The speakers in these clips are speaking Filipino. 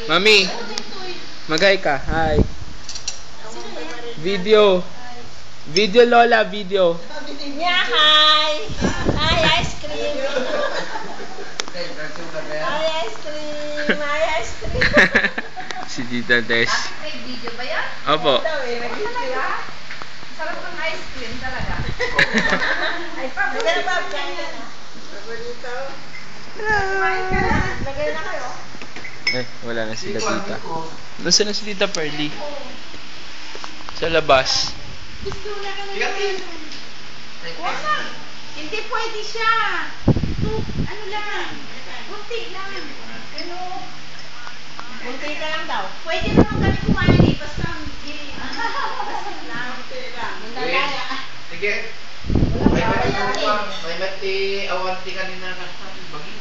Mami, mag-hi ka. Hi. Video. Video, Lola, video. Yeah, hi. Hi, ice cream. Hi, ice cream. Hi, ice cream. Si Tita Tess. May video ba yan? Opo. Sarap ng ice cream talaga. Ay, pa, maganda ba? Lagay na kayo. Eh, wala na sila tita. Nasaan na si Tita Pearly? Sa labas. Gusto na ka na. Huwag na. Hindi pwede siya. Ano lang. Kunti lang. Ano? Kunti ka lang daw. Pwede naman kami kumain eh. Basta hindi. Basta lang. Nalala. Sige. May mati awanti kanina na bagi.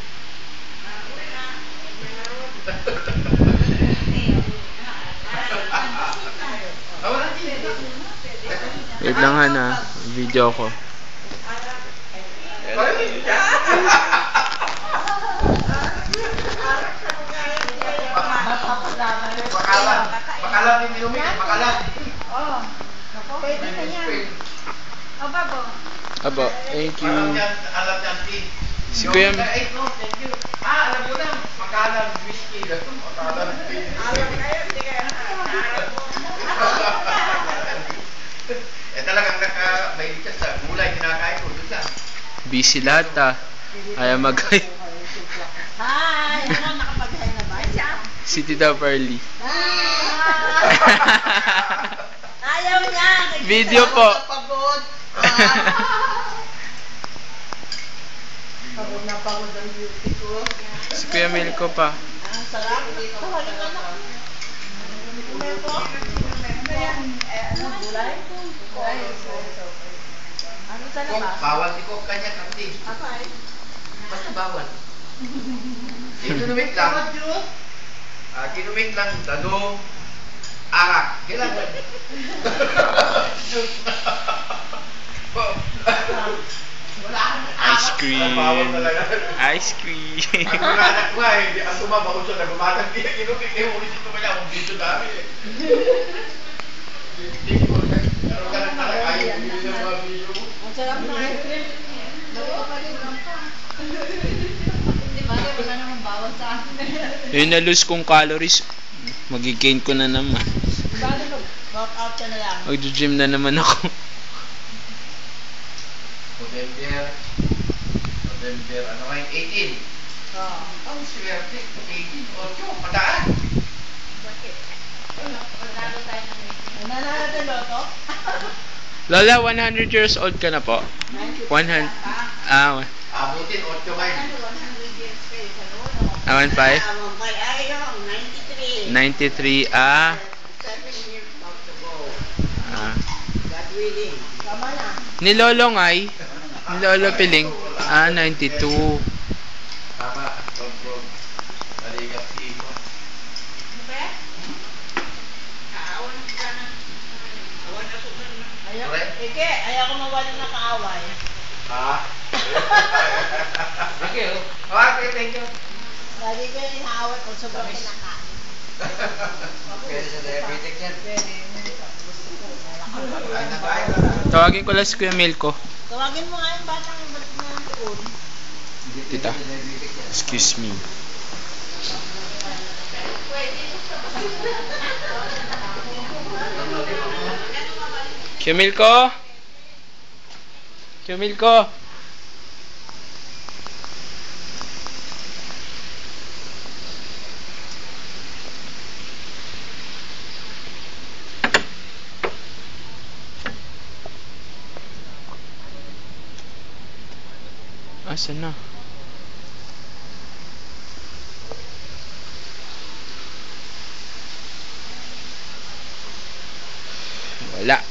Wait lang Hana. Video ko. Bakalan din Lumi, bakalan. Oh. Pwede na yan. O, babo. Abo, thank you. Alam niyan, Si Kuya... Ay, no, thank you. Alam mo na, bakalan whiskey. Bakalan whiskey. Alam kayo, hindi kayo. Talagang naka-mahilig ka sa gulay, kinakain ko. Doon lang. Busy lahat Ayaw mag-hi. Hi! Ano, nakapag-hi na ba? Si Tita Pearly. Ayaw niya! Video po. Pagod! Pagod na pagod ang beauty ko. Si Kuya Milko pa. Ang sarap. Tawagin ka na. Milko? Ano, gulay? Gulay. Ano sa labas? Bawal si Kok kanya kasi. Apa eh? Basta bawal. Kinumit lang. Kinumit lang. Danong. Arak. Kailangan. Ice cream. Bawal talaga. Ice cream. Ang mga anak ko nga, hindi ang sumabako siya. Nagumatang niya. Kinumit. Eh, ulit ito kaya. Kung dito dami eh. Hindi ko. Pero ganun talaga. Ayaw bumili ng mga video. Ang sarap na ice cream. Bawa pa rin lang pa. Hindi ba? Wala naman bawal sa akin. Yung na-lose kong calories, magigain ko na naman. Bago mag-workout ka na lang. Mag-gym na naman ako. November, ano ngayon? 18. Oo. Ang swerte. 18, 8, pataan. Bakit? Nanalo tayo ng meeting. Nanalo tayo loto? Lola, 100 years old ka na po? 100. Abutin, 8 ngayon. 100 years kayo sa lolo. 15? Ayun, 93. 93, 7 years back to go. God willing. Tama na. Ni Lolo Ngay, ni Lolo Piling, 92. Tama, from Naligat si Iko. Be? Kaawan ka na. Awan ako ba na? Ayaw. Ike, ayaw ko mawala na kaaway. Ha? Thank you. Okay, thank you. Lagi ko yung inaaway ko sobrang kinakain. Pwede sa diabetic yan. Pwede. Kain na tayo. Tawagin ko lang si Kuya Milko. Tawagin mo nga yung batang ba't na doon. Tita, excuse me. Kuya Milko? Kuya Milko? Asan na? Wala.